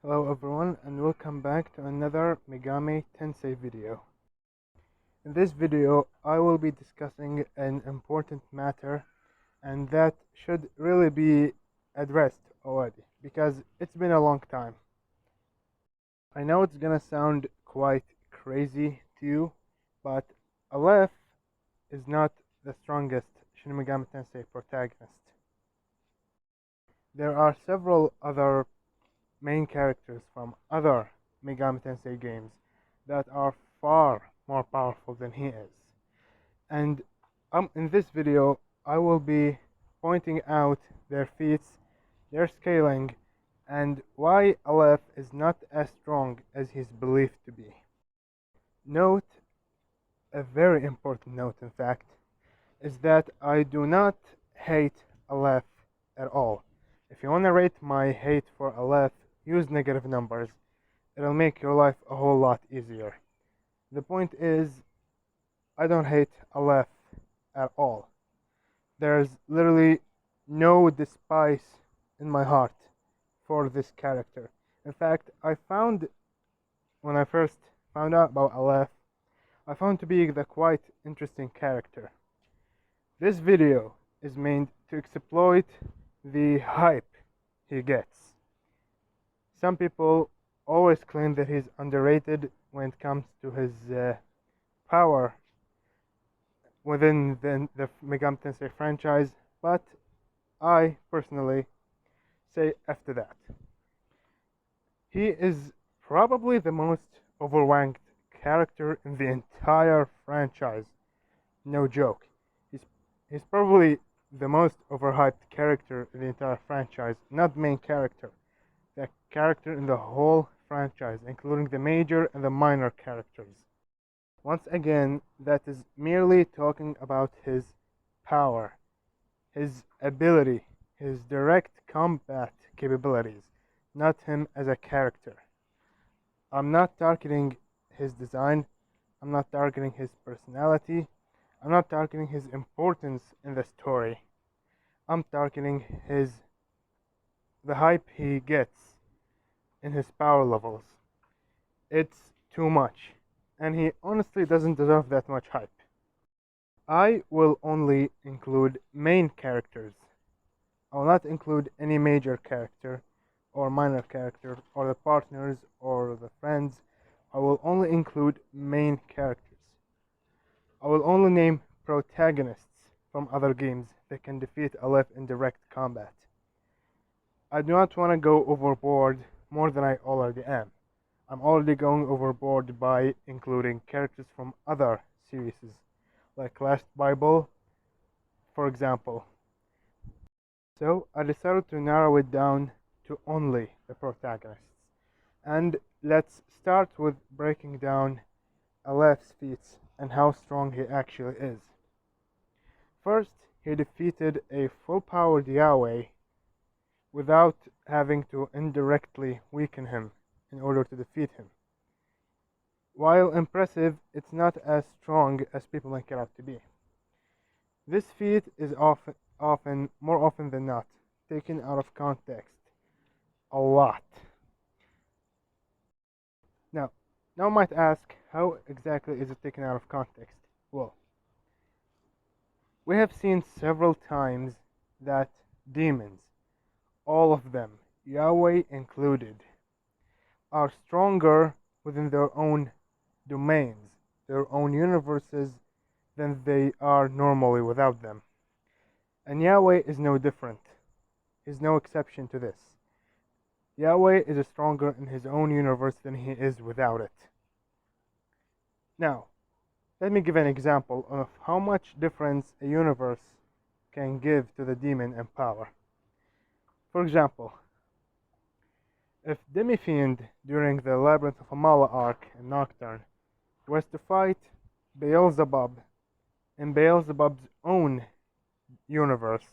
Hello everyone and welcome back to another Megami tensei video. In this video I will be discussing an important matter and that should really be addressed already because it's been a long time. I know it's gonna sound quite crazy to you, but Aleph is not the strongest Shin Megami Tensei protagonist. There are several other main characters from other Megami Tensei games that are far more powerful than he is. And in this video, I will be pointing out their feats, their scaling, and why Aleph is not as strong as he's believed to be. Note, a very important note in fact, is that I do not hate Aleph at all. If you want to rate my hate for Aleph, use negative numbers. It'll make your life a whole lot easier. The point is, I don't hate Aleph at all. There's literally no despise in my heart for this character. In fact, when I first found out about Aleph, I found to be the quite interesting character. This video is meant to exploit the hype he gets. Some people always claim that he's underrated when it comes to his power within the Megami Tensei franchise, but I personally say after that. He is probably the most overranked character in the entire franchise. No joke. He's probably the most overhyped character in the entire franchise, not main character. The character in the whole franchise, including the major and the minor characters. Once again, that is merely talking about his power, his ability, his direct combat capabilities, not him as a character. I'm not targeting his design, I'm not targeting his personality, I'm not targeting his importance in the story. I'm targeting the hype he gets in his power levels. It's too much, and he honestly doesn't deserve that much hype. I will only include main characters. I will not include any major character or minor character or the partners or the friends. I will only include main characters. I will only name protagonists from other games that can defeat Aleph in direct combat. I do not want to go overboard more than I already am. I'm already going overboard by including characters from other series, like Last Bible, for example. So I decided to narrow it down to only the protagonists. And let's start with breaking down Aleph's feats and how strong he actually is. First, he defeated a full-powered Yahweh without having to indirectly weaken him in order to defeat him. While impressive, it's not as strong as people make it out to be. This feat is more often than not, taken out of context. A lot. Now you might ask, how exactly is it taken out of context? Well, we have seen several times that demons, all of them, Yahweh included, are stronger within their own domains, their own universes, than they are normally without them. And Yahweh is no different. He's no exception to this. Yahweh is stronger in his own universe than he is without it. Now, let me give an example of how much difference a universe can give to the demon in power. For example, if Demi-Fiend during the Labyrinth of Amala arc in Nocturne was to fight Beelzebub in Beelzebub's own universe,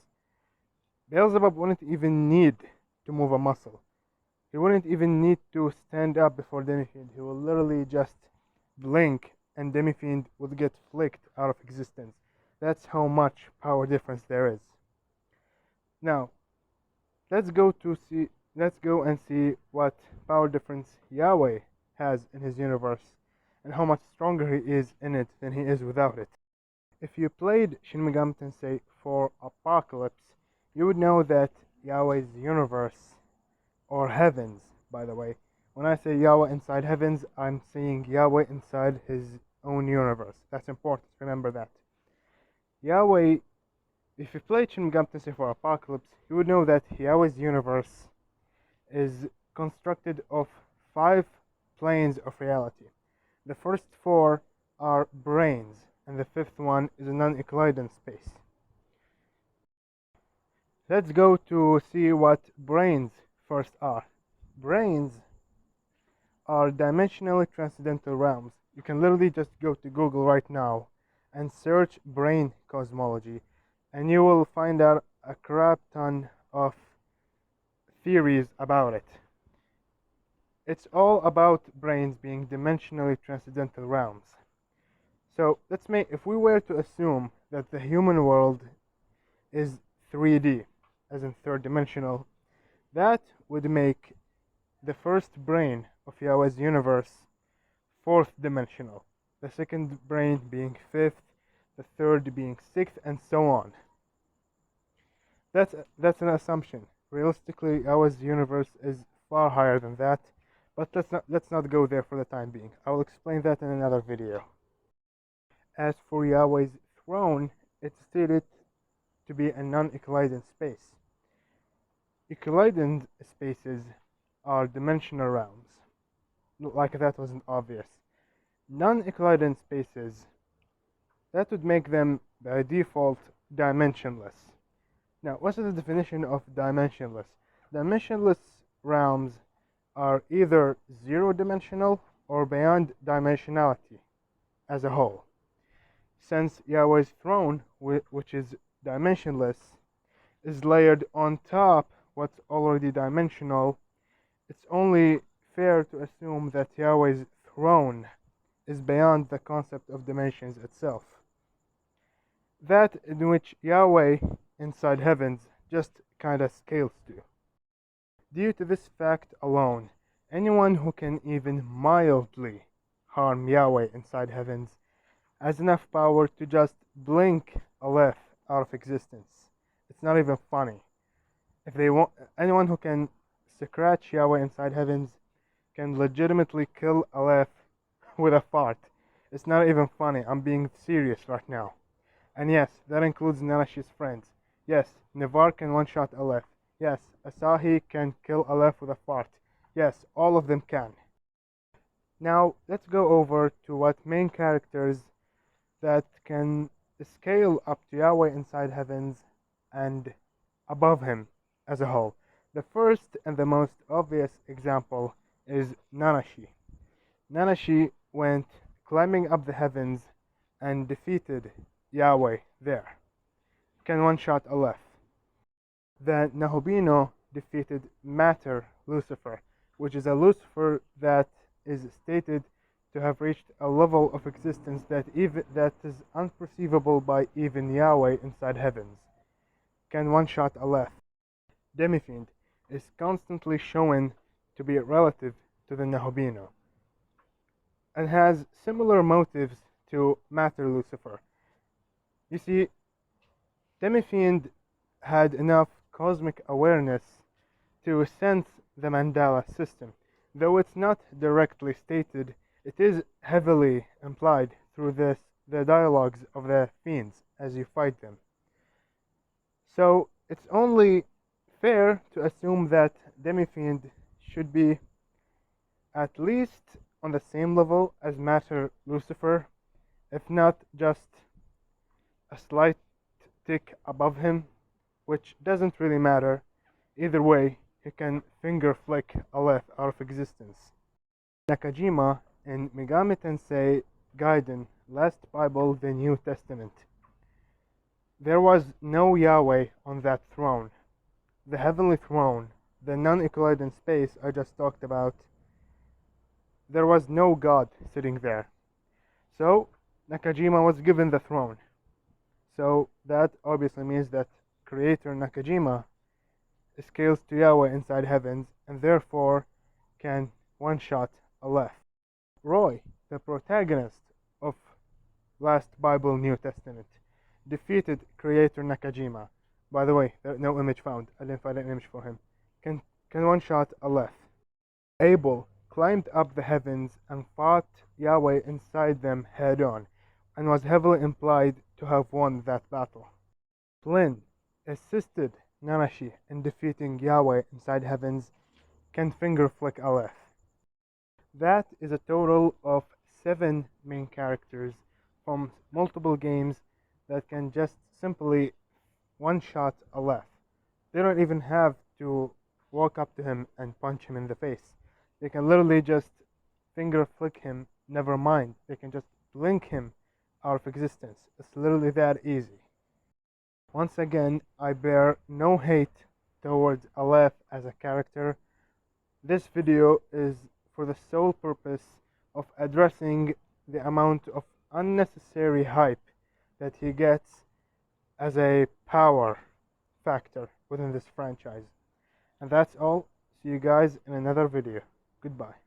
Beelzebub wouldn't even need to move a muscle. He wouldn't even need to stand up before Demi-Fiend. He will literally just blink and Demi-Fiend would get flicked out of existence. That's how much power difference there is. Now, let's go to see let's go and see what power difference Yahweh has in his universe and how much stronger he is in it than he is without it. If you played Shin Megami Tensei for Apocalypse, you would know that Yahweh's universe, or heavens, by the way, when I say Yahweh inside heavens, I'm saying Yahweh inside his own universe. That's important, remember that. Yahweh, if you played Shin Megami Tensei for Apocalypse, you would know that Yahweh's universe is constructed of 5 planes of reality. The first 4 are brains, and the 5th one is a non-Euclidean space. Let's go to see what brains first are. Brains are dimensionally transcendental realms. You can literally just go to Google right now and search brain cosmology, and you will find out a crap ton of theories about it. It's all about brains being dimensionally transcendental realms. So if we were to assume that the human world is 3D, as in third dimensional, that would make the first brain of Yahweh's universe 4th dimensional, the second brain being 5th, the third being 6th, and so on. That's an assumption. Realistically, Yahweh's universe is far higher than that, but let's not go there for the time being. I will explain that in another video. As for Yahweh's throne, it's stated to be a non-Euclidean space. Euclidean spaces are dimensional realms. Like that wasn't obvious. Non-Euclidean spaces, that would make them by default dimensionless. Now, what's the definition of dimensionless? Dimensionless realms are either zero-dimensional or beyond dimensionality as a whole. Since Yahweh's throne, which is dimensionless, is layered on top what's already dimensional, it's only fair to assume that Yahweh's throne is beyond the concept of dimensions itself. That in which Yahweh inside heavens just kinda scales to. Due to this fact alone, anyone who can even mildly harm Yahweh inside heavens has enough power to just blink Aleph out of existence. It's not even funny. If they want, anyone who can scratch Yahweh inside heavens can legitimately kill Aleph with a fart. It's not even funny. I'm being serious right now. And yes, that includes Nanashi's friends. Yes, Nevar can one-shot Aleph. Yes, Asahi can kill Aleph with a fart. Yes, all of them can. Now, let's go over to what main characters that can scale up to Yahweh inside heavens and above him as a whole. The first and the most obvious example is Nanashi. Nanashi went climbing up the heavens and defeated Yahweh there. Can one-shot Aleph. The Nahobino defeated Mater Lucifer, which is a Lucifer that is stated to have reached a level of existence that is unperceivable by even Yahweh inside heavens. Can one-shot Aleph. Demifiend is constantly shown to be relative to the Nahobino and has similar motives to Mater Lucifer. You see, Demifiend had enough cosmic awareness to sense the Mandala system. Though it's not directly stated, it is heavily implied through the dialogues of the fiends as you fight them. So it's only fair to assume that Demifiend should be at least on the same level as Master Lucifer, if not just a slight tick above him, which doesn't really matter. Either way, he can finger flick Aleph out of existence. Nakajima in Megami Tensei Gaiden, Last Bible, the New Testament. There was no Yahweh on that throne. The heavenly throne, the non-Euclidean space I just talked about, there was no God sitting there. So, Nakajima was given the throne. So, that obviously means that creator Nakajima scales to Yahweh inside heavens and therefore can one-shot Aleph. Roy, the protagonist of last Bible New Testament, defeated creator Nakajima. By the way, no image found. I didn't find an image for him. Can one-shot Aleph. Abel climbed up the heavens and fought Yahweh inside them head-on, and was heavily implied to have won that battle. Flynn assisted Nanashi in defeating Yahweh inside heavens, can finger flick Aleph. That is a total of 7 main characters from multiple games that can just simply one-shot Aleph. They don't even have to walk up to him and punch him in the face. They can literally just finger flick him, never mind. They can just blink him out of existence. It's literally that easy. Once again, I bear no hate towards Aleph as a character. This video is for the sole purpose of addressing the amount of unnecessary hype that he gets as a power factor within this franchise. And that's all. See you guys in another video. Goodbye.